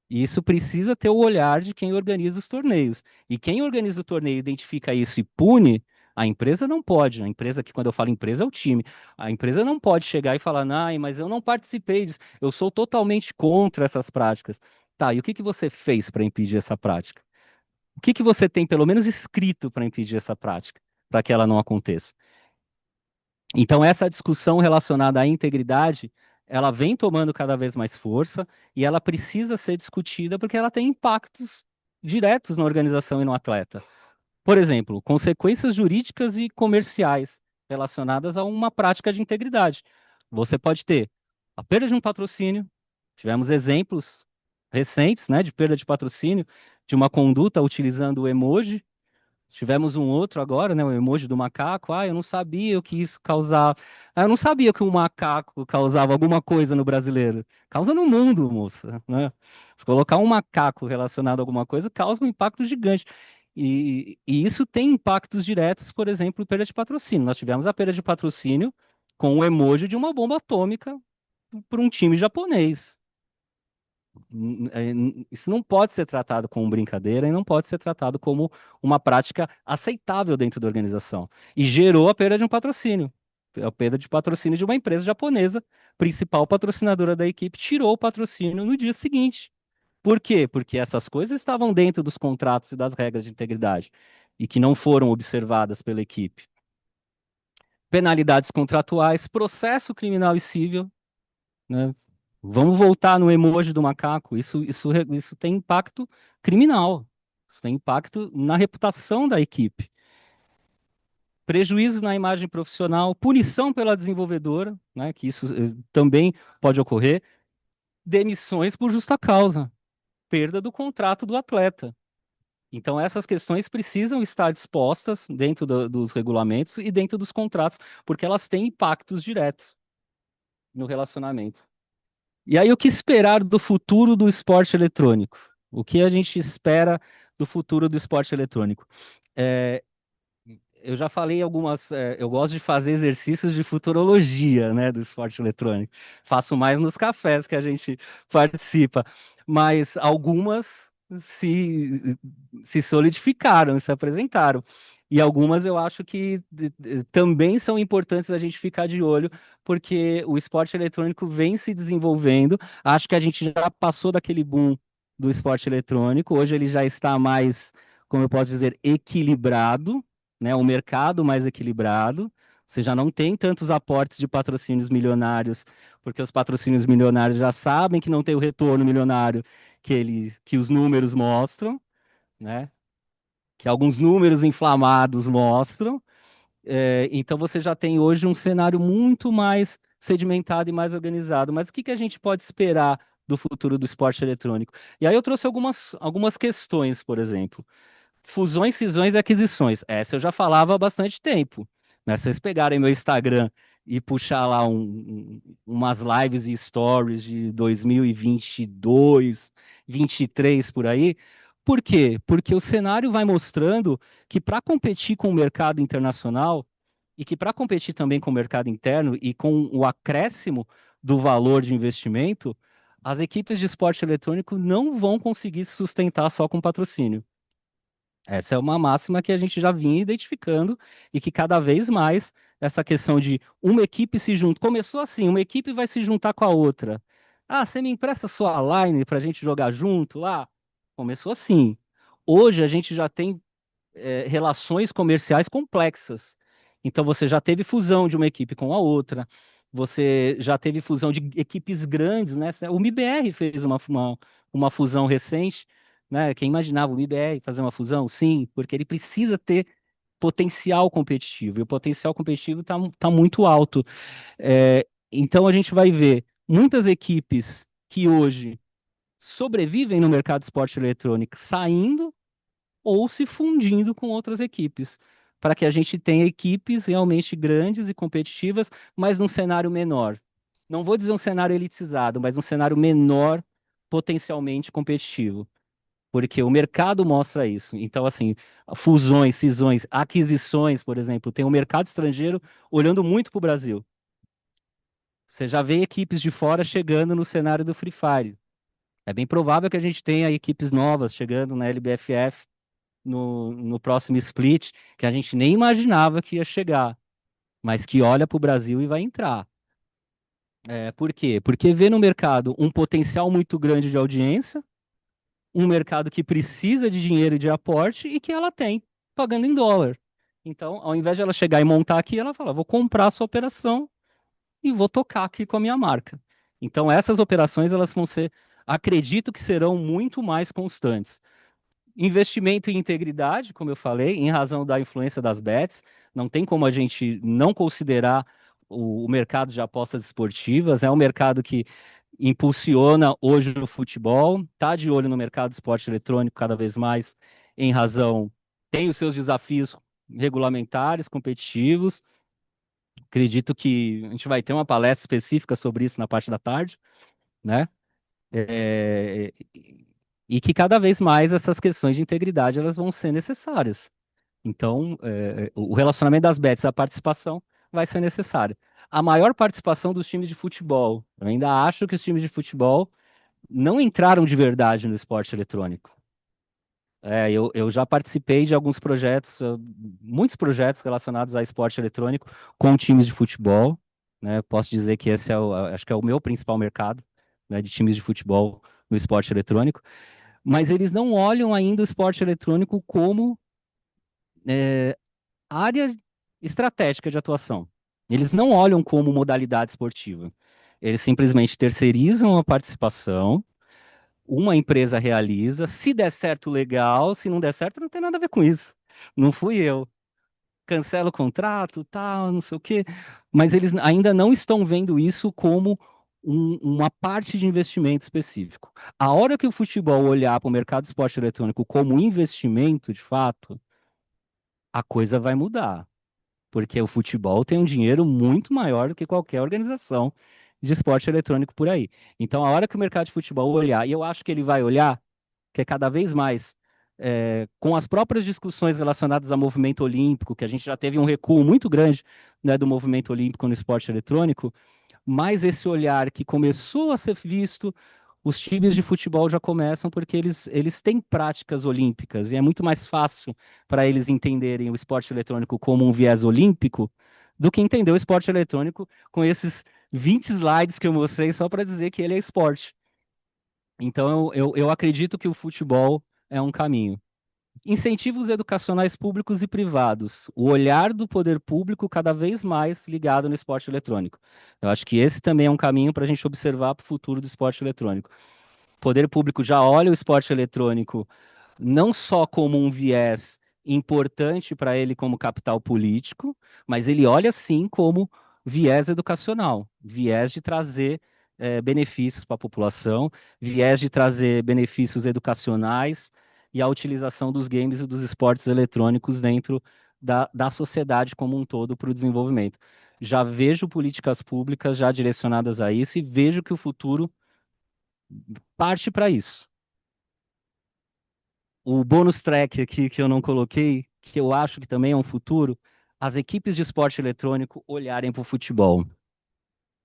E isso precisa ter o olhar de quem organiza os torneios. E quem organiza o torneio identifica isso e pune, a empresa não pode. A empresa, que quando eu falo empresa, é o time. A empresa não pode chegar e falar, não, mas eu não participei disso, eu sou totalmente contra essas práticas. Tá, e o que que você fez para impedir essa prática? O que que você tem, pelo menos, escrito para impedir essa prática, para que ela não aconteça? Então, essa discussão relacionada à integridade, ela vem tomando cada vez mais força e ela precisa ser discutida porque ela tem impactos diretos na organização e no atleta. Por exemplo, consequências jurídicas e comerciais relacionadas a uma prática de integridade. Você pode ter a perda de um patrocínio, tivemos exemplos recentes, né, de perda de patrocínio, de uma conduta utilizando o emoji. Tivemos um outro agora, né, o emoji do macaco. Eu não sabia o que isso causava. Eu não sabia que um macaco causava alguma coisa no brasileiro. Causa no mundo, moça, né? Se colocar um macaco relacionado a alguma coisa, causa um impacto gigante. E isso tem impactos diretos, por exemplo, perda de patrocínio. Nós tivemos a perda de patrocínio com o emoji de uma bomba atômica por um time japonês. Isso não pode ser tratado como brincadeira e não pode ser tratado como uma prática aceitável dentro da organização. E gerou a perda de um patrocínio. A perda de patrocínio de uma empresa japonesa, principal patrocinadora da equipe, tirou o patrocínio no dia seguinte. Por quê? Porque essas coisas estavam dentro dos contratos e das regras de integridade e que não foram observadas pela equipe. Penalidades contratuais, processo criminal e civil. né? Vamos voltar no emoji do macaco. Isso tem impacto criminal. Isso tem impacto na reputação da equipe. Prejuízo na imagem profissional, punição pela desenvolvedora, né? Que isso também pode ocorrer. Demissões por justa causa, perda do contrato do atleta. Então, essas questões precisam estar dispostas dentro dos regulamentos e dentro dos contratos, porque elas têm impactos diretos no relacionamento. E aí, o que esperar do futuro do esporte eletrônico? O que a gente espera do futuro do esporte eletrônico? É, eu já falei algumas. Eu gosto de fazer exercícios de futurologia, né, do esporte eletrônico. Faço mais nos cafés que a gente participa, mas algumas se solidificaram, se apresentaram. E algumas eu acho que também são importantes a gente ficar de olho, porque o esporte eletrônico vem se desenvolvendo. Acho que a gente já passou daquele boom do esporte eletrônico, hoje ele já está mais, como eu posso dizer, equilibrado, né, um mercado mais equilibrado. Você já não tem tantos aportes de patrocínios milionários, porque os patrocínios milionários já sabem que não tem o retorno milionário que os números mostram, né? Que alguns números inflamados mostram. Então você já tem hoje um cenário muito mais sedimentado e mais organizado. Mas o que que a gente pode esperar do futuro do esporte eletrônico? E aí eu trouxe algumas questões, por exemplo. Fusões, cisões e aquisições. Essa eu já falava há bastante tempo, né? Se vocês pegarem meu Instagram e puxar lá umas lives e stories de 2022, 23 por aí. Por quê? Porque o cenário vai mostrando que para competir com o mercado internacional e que para competir também com o mercado interno e com o acréscimo do valor de investimento, as equipes de esporte eletrônico não vão conseguir se sustentar só com patrocínio. Essa é uma máxima que a gente já vinha identificando e que cada vez mais essa questão de uma equipe se junta. Começou assim, uma equipe vai se juntar com a outra. Ah, você me empresta sua line para a gente jogar junto lá? Começou assim. Hoje a gente já tem relações comerciais complexas. Então você já teve fusão de uma equipe com a outra, você já teve fusão de equipes grandes, né? O MIBR fez uma fusão recente, né? Quem imaginava o MIBR fazer uma fusão? Sim, porque ele precisa ter potencial competitivo, e o potencial competitivo está muito alto. Então a gente vai ver muitas equipes que hoje sobrevivem no mercado de esporte eletrônico saindo ou se fundindo com outras equipes, para que a gente tenha equipes realmente grandes e competitivas, mas num cenário menor. Não vou dizer um cenário elitizado, mas um cenário menor, potencialmente competitivo, porque o mercado mostra isso. Então, assim, fusões, cisões, aquisições, por exemplo, tem o mercado estrangeiro olhando muito para o Brasil. Você já vê equipes de fora chegando no cenário do Free Fire. É bem provável que a gente tenha equipes novas chegando na LBFF no próximo split, que a gente nem imaginava que ia chegar, mas que olha para o Brasil e vai entrar. Por quê? Porque vê no mercado um potencial muito grande de audiência, um mercado que precisa de dinheiro e de aporte e que ela tem, pagando em dólar. Então, ao invés de ela chegar e montar aqui, ela fala: vou comprar a sua operação e vou tocar aqui com a minha marca. Então, essas operações, elas vão ser, acredito que serão muito mais constantes. Investimento em integridade, como eu falei, em razão da influência das bets, não tem como a gente não considerar o mercado de apostas esportivas, é um mercado que impulsiona hoje o futebol, está de olho no mercado de esporte eletrônico cada vez mais, em razão, tem os seus desafios regulamentares, competitivos. Acredito que a gente vai ter uma palestra específica sobre isso na parte da tarde, né? É, e que cada vez mais essas questões de integridade elas vão ser necessárias. Então, o relacionamento das bets, a participação vai ser necessária. A maior participação dos times de futebol. Eu ainda acho que os times de futebol não entraram de verdade no esporte eletrônico. Eu já participei de alguns projetos, muitos projetos relacionados a esporte eletrônico com times de futebol, né? Posso dizer que esse acho que é o meu principal mercado, né, de times de futebol no esporte eletrônico, mas eles não olham ainda o esporte eletrônico como área estratégica de atuação. Eles não olham como modalidade esportiva. Eles simplesmente terceirizam a participação, uma empresa realiza, se der certo, legal, se não der certo, não tem nada a ver com isso. Não fui eu. Cancela o contrato, tal, não sei o quê. Mas eles ainda não estão vendo isso como uma parte de investimento específico. A hora que o futebol olhar para o mercado de esporte eletrônico como investimento, de fato, a coisa vai mudar. Porque o futebol tem um dinheiro muito maior do que qualquer organização de esporte eletrônico por aí. Então, a hora que o mercado de futebol olhar, e eu acho que ele vai olhar, que é cada vez mais, com as próprias discussões relacionadas ao movimento olímpico, que a gente já teve um recuo muito grande, né, do movimento olímpico no esporte eletrônico, mas esse olhar que começou a ser visto, os times de futebol já começam porque eles têm práticas olímpicas e é muito mais fácil para eles entenderem o esporte eletrônico como um viés olímpico do que entender o esporte eletrônico com esses 20 slides que eu mostrei só para dizer que ele é esporte. Então, eu acredito que o futebol é um caminho. Incentivos educacionais públicos e privados. O olhar do poder público cada vez mais ligado no esporte eletrônico. Eu acho que esse também é um caminho para a gente observar para o futuro do esporte eletrônico. O poder público já olha o esporte eletrônico não só como um viés importante para ele como capital político, mas ele olha sim como viés educacional, viés de trazer benefícios para a população, viés de trazer benefícios educacionais e a utilização dos games e dos esportes eletrônicos dentro da sociedade como um todo para o desenvolvimento. Já vejo políticas públicas já direcionadas a isso e vejo que o futuro parte para isso. O bônus track aqui que eu não coloquei, que eu acho que também é um futuro, as equipes de esporte eletrônico olharem para o futebol.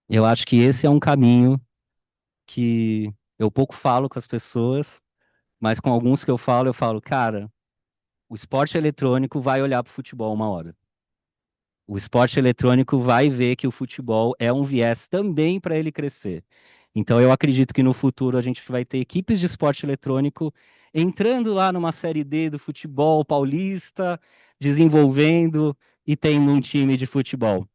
Eu acho que esse é um caminho que eu pouco falo com as pessoas, mas com alguns que eu falo, cara, o esporte eletrônico vai olhar para o futebol uma hora. O esporte eletrônico vai ver que o futebol é um viés também para ele crescer. Então, eu acredito que no futuro a gente vai ter equipes de esporte eletrônico entrando lá numa Série D do futebol paulista, desenvolvendo e tendo um time de futebol.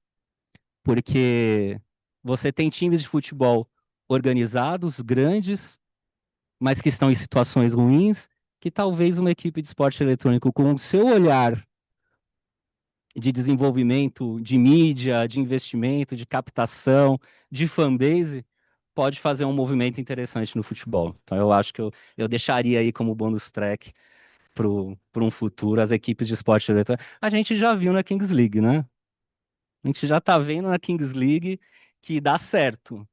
Porque você tem times de futebol organizados, grandes, mas que estão em situações ruins, que talvez uma equipe de esporte eletrônico, com o seu olhar de desenvolvimento de mídia, de investimento, de captação, de fanbase, pode fazer um movimento interessante no futebol. Então eu acho que eu deixaria aí como bônus track para um futuro as equipes de esporte eletrônico. A gente já viu na Kings League, né? A gente já está vendo na Kings League que dá certo.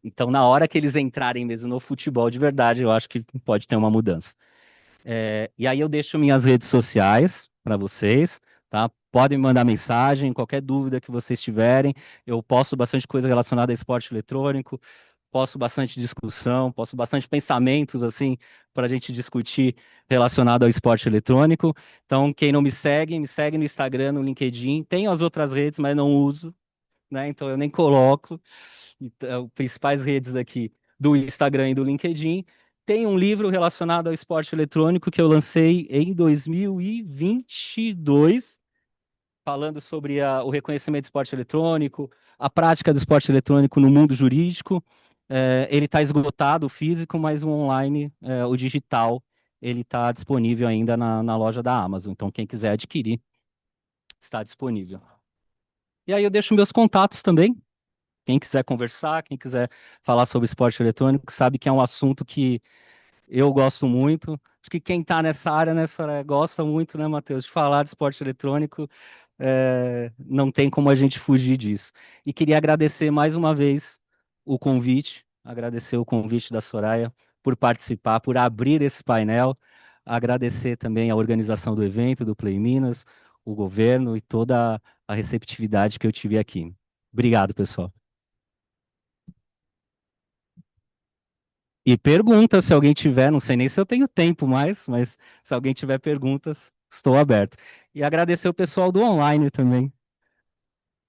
Então, na hora que eles entrarem mesmo no futebol de verdade, eu acho que pode ter uma mudança. E aí eu deixo minhas redes sociais para vocês, tá? Podem me mandar mensagem, qualquer dúvida que vocês tiverem. Eu posto bastante coisa relacionada a esporte eletrônico, posto bastante discussão, posto bastante pensamentos, assim, para a gente discutir relacionado ao esporte eletrônico. Então, quem não me segue no Instagram, no LinkedIn. Tenho as outras redes, mas não uso, né? Então eu nem coloco. Então, principais redes aqui do Instagram e do LinkedIn. Tem um livro relacionado ao esporte eletrônico que eu lancei em 2022, falando sobre o reconhecimento do esporte eletrônico, a prática do esporte eletrônico no mundo jurídico. Ele está esgotado, o físico, mas o online, o digital, ele está disponível ainda na loja da Amazon. Então, quem quiser adquirir, está disponível. E aí eu deixo meus contatos também. Quem quiser conversar, quem quiser falar sobre esporte eletrônico, sabe que é um assunto que eu gosto muito. Acho que quem está nessa área, né, Soraya, gosta muito, né, Matheus, de falar de esporte eletrônico. Não tem como a gente fugir disso. E queria agradecer mais uma vez o convite, agradecer o convite da Soraya por participar, por abrir esse painel, agradecer também a organização do evento, do Play Minas, o governo e toda a receptividade que eu tive aqui. Obrigado, pessoal. E pergunta se alguém tiver, não sei nem se eu tenho tempo mais, mas se alguém tiver perguntas, estou aberto. E agradecer o pessoal do online também.